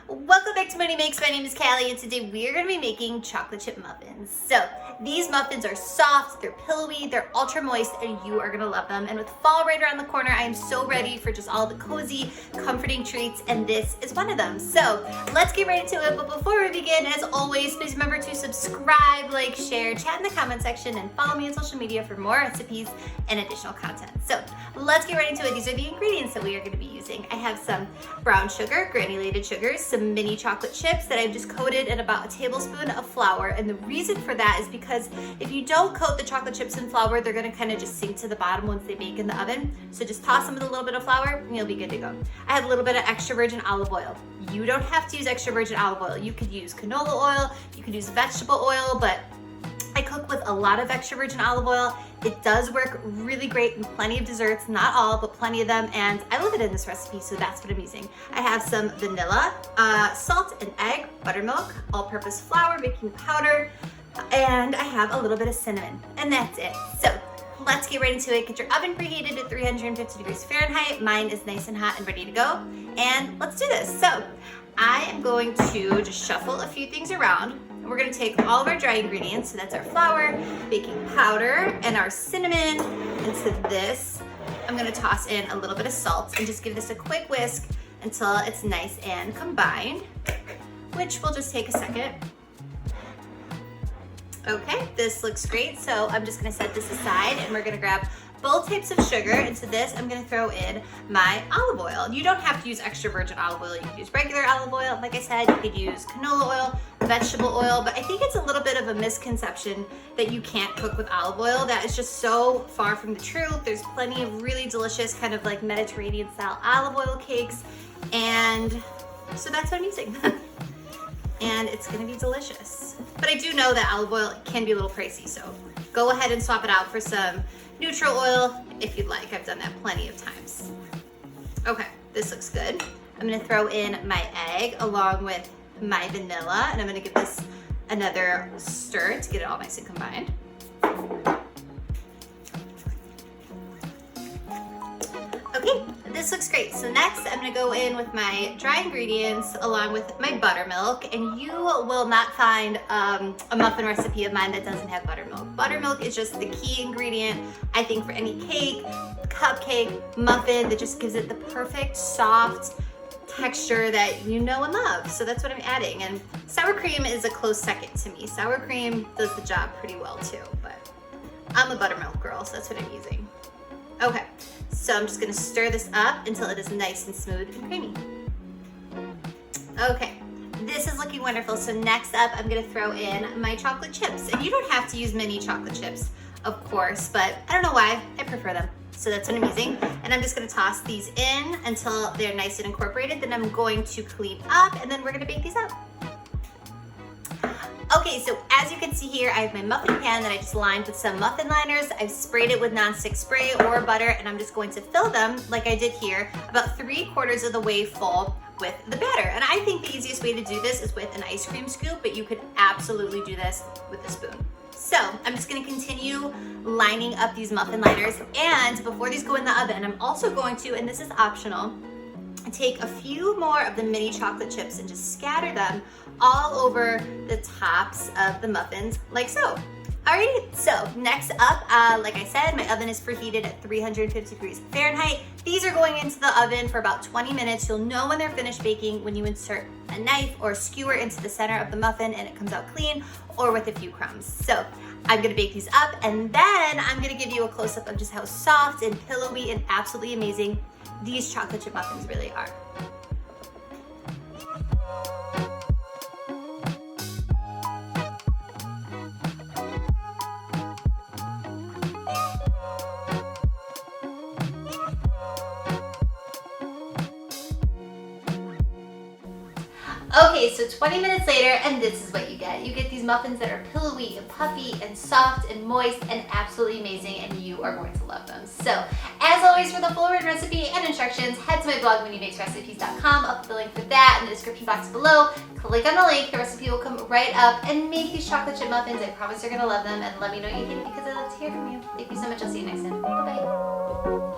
Welcome back to Money Makes. My name is Callie, and today we are going to be making chocolate chip muffins. So these muffins are soft, they're pillowy, they're ultra moist, and you are going to love them. And with fall right around the corner, I am so ready for just all the cozy, comforting treats, and this is one of them. So let's get right into it. But before we begin, as always, please remember to subscribe, like, share, chat in the comment section, and follow me on social media for more recipes and additional content. So let's get right into it. These are the ingredients that we are going to be using. I have some brown sugar, granulated sugars, some mini chocolate chips that I've just coated in about a tablespoon of flour. And the reason for that is because if you don't coat the chocolate chips in flour, they're going to kind of just sink to the bottom once they bake in the oven. So just toss them with a little bit of flour and you'll be good to go. I have a little bit of extra virgin olive oil. You don't have to use extra virgin olive oil. You could use canola oil, you could use vegetable oil, but I cook with a lot of extra virgin olive oil. It does work really great in plenty of desserts, not all, but plenty of them, and I love it in this recipe, so that's what I'm using. I have some vanilla, salt, and egg, buttermilk, all-purpose flour, baking powder, and I have a little bit of cinnamon, and that's it. So let's get right into it. Get your oven preheated at 350 degrees Fahrenheit. Mine is nice and hot and ready to go, and let's do this. So I am going to just shuffle a few things around. We're gonna take all of our dry ingredients, so that's our flour, baking powder, and our cinnamon. Into this, I'm gonna toss in a little bit of salt and just give this a quick whisk until it's nice and combined, which will just take a second. Okay, this looks great, so I'm just gonna set this aside and we're gonna grab both types of sugar. Into this, I'm gonna throw in my olive oil. You don't have to use extra virgin olive oil. You can use regular olive oil. Like I said, you could use canola oil, vegetable oil, but I think it's a little bit of a misconception that you can't cook with olive oil. That is just so far from the truth. There's plenty of really delicious kind of like Mediterranean style olive oil cakes, and so that's what I'm using. And it's gonna be delicious. But I do know that olive oil can be a little pricey, so go ahead and swap it out for some neutral oil if you'd like. I've done that plenty of times. Okay, this looks good. I'm gonna throw in my egg along with my vanilla, and I'm gonna give this another stir to get it all nice and combined. Okay, this looks great. So next I'm gonna go in with my dry ingredients along with my buttermilk, and you will not find a muffin recipe of mine that doesn't have buttermilk. Buttermilk is just the key ingredient, I think, for any cake, cupcake, muffin, that just gives it the perfect soft texture that you know and love. So that's what I'm adding, and sour cream is a close second to me. Sour cream does the job pretty well too, but I'm a buttermilk girl, so that's what I'm using. Okay, so I'm just gonna stir this up until it is nice and smooth and creamy. Okay, this is looking wonderful. So next up, I'm gonna throw in my chocolate chips. And you don't have to use mini chocolate chips, of course, but I don't know why, I prefer them. So that's what I'm using. And I'm just gonna toss these in until they're nice and incorporated. Then I'm going to clean up, and then we're gonna bake these up. Okay, so as you can see here, I have my muffin pan that I just lined with some muffin liners. I've sprayed it with nonstick spray or butter, and I'm just going to fill them, like I did here, about 3/4 of the way full with the batter. And I think the easiest way to do this is with an ice cream scoop, but you could absolutely do this with a spoon. So I'm just gonna continue lining up these muffin liners, and before these go in the oven, I'm also going to, and this is optional, take a few more of the mini chocolate chips and just scatter them all over the tops of the muffins, like so. Alrighty, so next up, like I said, my oven is preheated at 350 degrees Fahrenheit. These are going into the oven for about 20 minutes. You'll know when they're finished baking when you insert a knife or a skewer into the center of the muffin and it comes out clean, or with a few crumbs. So I'm gonna bake these up, and then I'm gonna give you a close-up of just how soft and pillowy and absolutely amazing these chocolate chip muffins really are. Okay, so 20 minutes later, and this is what you get. You get these muffins that are pillowy and puffy and soft and moist and absolutely amazing, and you are going to love them. So, as always, for the full written recipe and instructions, head to my blog, moneymakesrecipes.com. I'll put the link for that in the description box below. Click on the link, the recipe will come right up, and make these chocolate chip muffins. I promise you're gonna love them, and let me know what you think because I love to hear from you. Thank you so much. I'll see you next time. Bye-bye.